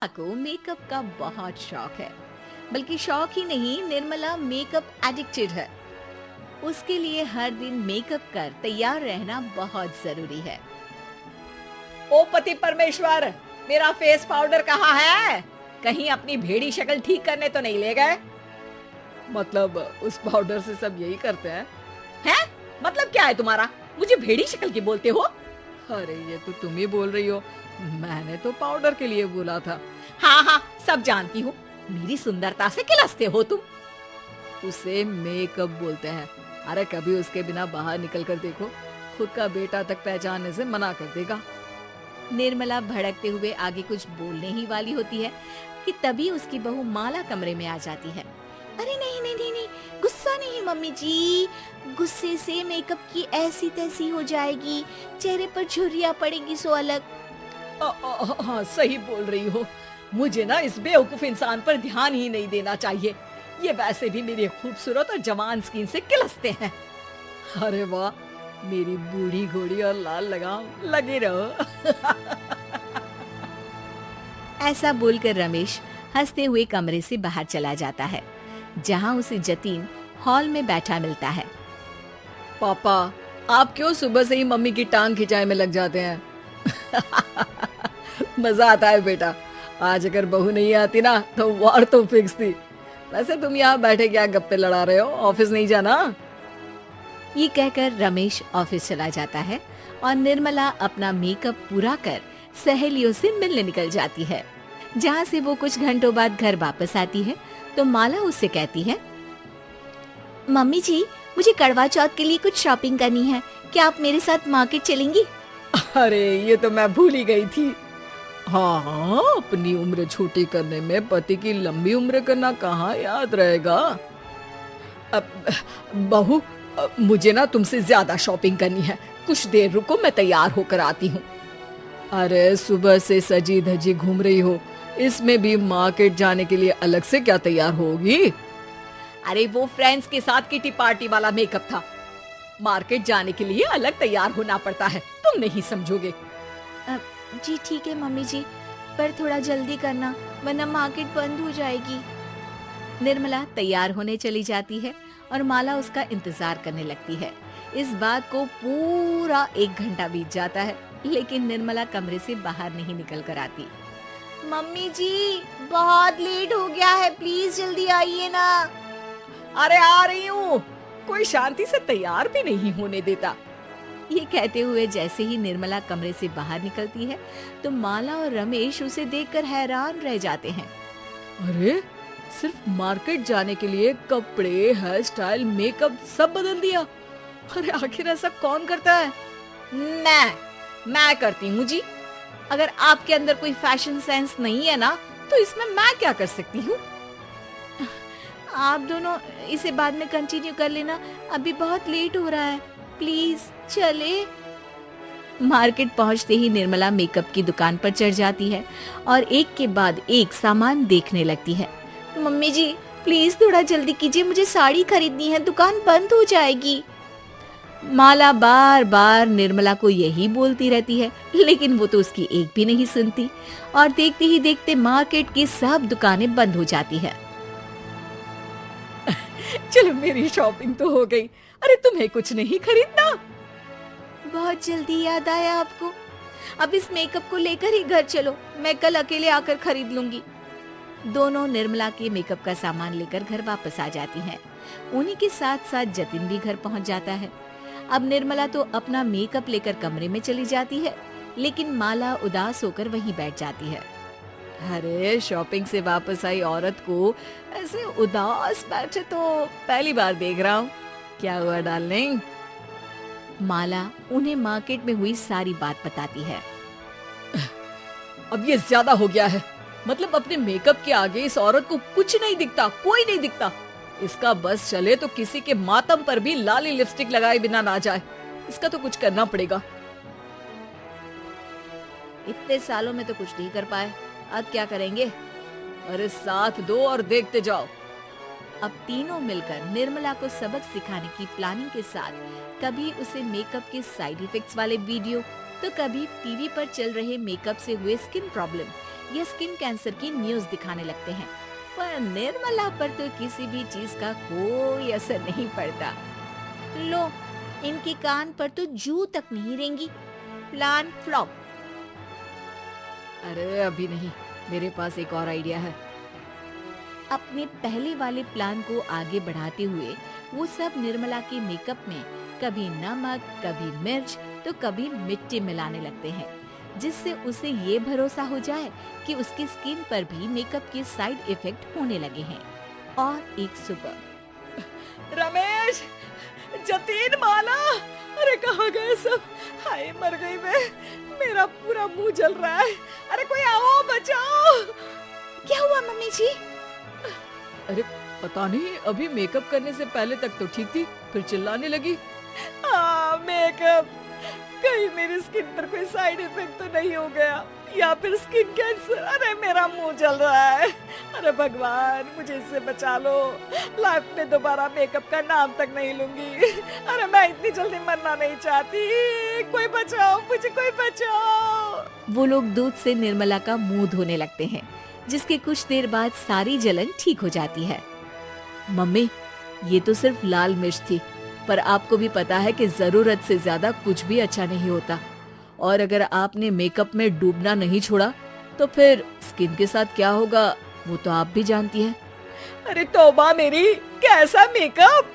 को मेकअप का बहुत शौक है। बल्कि शौक ही नहीं, निर्मला मेकअप एडिक्टेड है। उसके लिए हर दिन मेकअप कर तैयार रहना बहुत जरूरी है। ओ पति परमेश्वर, मेरा फेस पाउडर कहाँ है? कहीं अपनी भेड़ी शक्ल ठीक करने तो नहीं ले गए? मतलब उस पाउडर से सब यही करते हैं? हैं? मतलब क्या है तुम्हारा? मुझे भेड़ी शक्ल की बोलते हो? अरे ये तो तुम ही बोल रही हो, मैंने तो पाउडर के लिए बोला था। हाँ हाँ, सब जानती हूँ। मेरी सुंदरता से किलसते हो तुम। उसे मेकअप बोलते हैं। अरे कभी उसके बिना बाहर निकल कर देखो, खुद का बेटा तक पहचानने से मना कर देगा। निर्मला भड़कते हुए आगे कुछ बोलने ही वाली होती है कि तभी उसकी बहू माला कमरे में आ जाती है। अरे नहीं नहीं नहीं नहीं, गुस्सा नहीं मम्मी जी। गुस्से से मेकअप की ऐसी तैसी हो जाएगी, चेहरे पर झुर्रियां पड़ेगी सो अलग। हाँ सही बोल रही हो। मुझे ना इस बेवकूफ इंसान पर ध्यान ही नहीं देना चाहिए। ये वैसे भी मेरी खूबसूरत और जवान स्किन से किलसते हैं। अरे वाह, मेरी बूढ़ी घोड़ी और लाल लगाम, लगे रहो। ऐसा बोलकर रमेश हंसते हुए कमरे से बाहर चला जाता है, जहां उसे जतीन हॉल में बैठा मिलता है। पापा, आप क्यों सुबह से ही मम्मी की टांग खिंचाई में लग जाते हैं? मजा आता है बेटा। आज अगर बहू नहीं आती ना तो वार तो फिक्स थी। वैसे तुम यहाँ बैठे क्या गप्पे लड़ा रहे हो? ऑफिस नहीं जाना? ये कहकर रमेश ऑफिस चला जाता है और निर्मला अपना मेकअप पूरा कर सहेलियों से मिलने निकल जाती है। जहाँ से वो कुछ घंटों बाद घर वापस आती है तो माला उससे कहती है, मम्मी जी, मुझे करवा चौथ के लिए कुछ शॉपिंग करनी है, क्या आप मेरे साथ मार्केट चलेंगी? अरे ये तो मैं भूल ही गई थी। हाँ हाँ, अपनी उम्र छोटी करने में पति की लंबी उम्र करना कहाँ याद रहेगा। अब बहू, मुझे ना तुमसे ज्यादा शॉपिंग करनी है। कुछ देर रुको, मैं तैयार होकर आती हूँ। अरे सुबह से सजी धजी घूम रही हो, इसमें भी मार्केट जाने के लिए अलग से क्या तैयार होगी? अरे वो फ्रेंड्स के साथ किटी पार्टी वाला मेकअप था। मार्केट जाने के लिए अलग तैयार होना पड़ता है, तुम नहीं समझोगे। जी ठीक है मम्मी जी, पर थोड़ा जल्दी करना वरना मार्केट बंद हो जाएगी। निर्मला तैयार होने चली जाती है और माला उसका इंतजार करने लगती है। इस बात को पूरा 1 घंटा बीत जाता है, लेकिन निर्मला कमरे से बाहर नहीं निकल कर आती। मम्मी जी, बहुत लेट हो गया है, प्लीज जल्दी आइए ना। अरे आ रही हूँ। कोई शांति से तैयार भी नहीं होने देता। ये कहते हुए जैसे ही निर्मला कमरे से बाहर निकलती है तो माला और रमेश उसे देखकर हैरान रह जाते हैं। अरे सिर्फ मार्केट जाने के लिए कपड़े, हेयर स्टाइल, मेकअप सब बदल दिया। अरे आखिर ऐसा कौन करता है? मैं करती हूँ जी। अगर आपके अंदर कोई फैशन सेंस नहीं है ना तो इसमें मैं क्या कर सकती हूँ? आप दोनों इसे बाद में कंटिन्यू कर लेना, अभी बहुत लेट हो रहा है, प्लीज चले। मार्केट पहुंचते ही निर्मला मेकअप की दुकान पर चढ़ जाती है और एक के बाद एक सामान देखने लगती है। मम्मी जी, प्लीज थोड़ा जल्दी कीजिए, मुझे साड़ी खरीदनी है, दुकान बंद हो जाएगी। माला बार बार निर्मला को यही बोलती रहती है, लेकिन वो तो उसकी एक भी नहीं सुनती और देखते ही देखते मार्केट की सब दुकानें बंद हो जाती है। चलो मेरी शॉपिंग तो हो गई। अरे तुम्हें कुछ नहीं खरीदना? बहुत जल्दी याद आया आपको। अब इस मेकअप को लेकर ही घर चलो, मैं कल अकेले आकर खरीद लूंगी। दोनों निर्मला के मेकअप का सामान लेकर घर वापस आ जाती हैं। उन्हीं के साथ साथ जतिन भी घर पहुंच जाता है। अब निर्मला तो अपना मेकअप लेकर कमरे में चली जाती है, लेकिन माला उदास होकर वहीं बैठ जाती है। अरे शॉपिंग से वापस आई औरत को ऐसे उदास बैठे तो पहली बार देख रहा हूँ। क्या हुआ डार्लिंग? माला उन्हें मार्केट में हुई सारी बात बताती है। अब ये ज्यादा हो गया है। मतलब अपने मेकअप के आगे इस औरत को कुछ नहीं दिखता, कोई नहीं दिखता। इसका बस चले तो किसी के मातम पर भी लाली लिपस्टिक लगाए बिना ना जाए। इसका तो कुछ करना पड़ेगा। इतने सालों में तो कुछ नहीं कर पाए, अब क्या करेंगे? अरे साथ दो और देखते जाओ। अब तीनों मिलकर निर्मला को सबक सिखाने की प्लानिंग के साथ कभी उसे मेकअप के साइड इफेक्ट्स वाले वीडियो, तो कभी टीवी पर चल रहे मेकअप से हुए स्किन प्रॉब्लम या स्किन कैंसर की न्यूज दिखाने लगते हैं। पर निर्मला पर तो किसी भी चीज का कोई असर नहीं पड़ता। लो, इनके कान पर तो जू तक नहीं रेंगी। Plan flop. अरे अभी नहीं, मेरे पास एक और आइडिया है। अपने पहले वाले प्लान को आगे बढ़ाते हुए वो सब निर्मला के मेकअप में कभी नमक, कभी मिर्च तो कभी मिट्टी मिलाने लगते हैं, जिससे उसे ये भरोसा हो जाए कि उसकी स्किन पर भी मेकअप के साइड इफेक्ट होने लगे हैं। और एक सुबह, रमेश, जतीन, माला, अरे कहाँ गए सब? हाय मर गई मैं, मेरा पूरा मुंह जल रहा है। अरे कोई आओ, बचाओ। क्या हुआ मम्मी जी? अरे पता नहीं, अभी मेकअप करने से पहले तक तो ठीक थी, फिर चिल्लाने लगी। मेकअप, कहीं मेरी स्किन पर कोई साइड इफेक्ट तो नहीं हो गया, या फिर स्किन कैंसर? अरे मेरा मुंह जल रहा है। अरे भगवान, मुझे इससे बचा लो। लाइफ में दोबारा मेकअप का नाम तक नहीं लूंगी। अरे मैं इतनी जल्दी मरना नहीं चाहती। कोई बचाओ मुझे, कोई बचाओ। वो लोग दूध से निर्मला का मुंह धोने लगते हैं, जिसके कुछ देर बाद सारी जलन ठीक हो जाती है। मम्मी, ये तो सिर्फ लाल मिर्च थी, पर आपको भी पता है कि जरूरत से ज्यादा कुछ भी अच्छा नहीं होता। और अगर आपने मेकअप में डूबना नहीं छोड़ा तो फिर स्किन के साथ क्या होगा वो तो आप भी जानती हैं। अरे तौबा मेरी, कैसा मेकअप!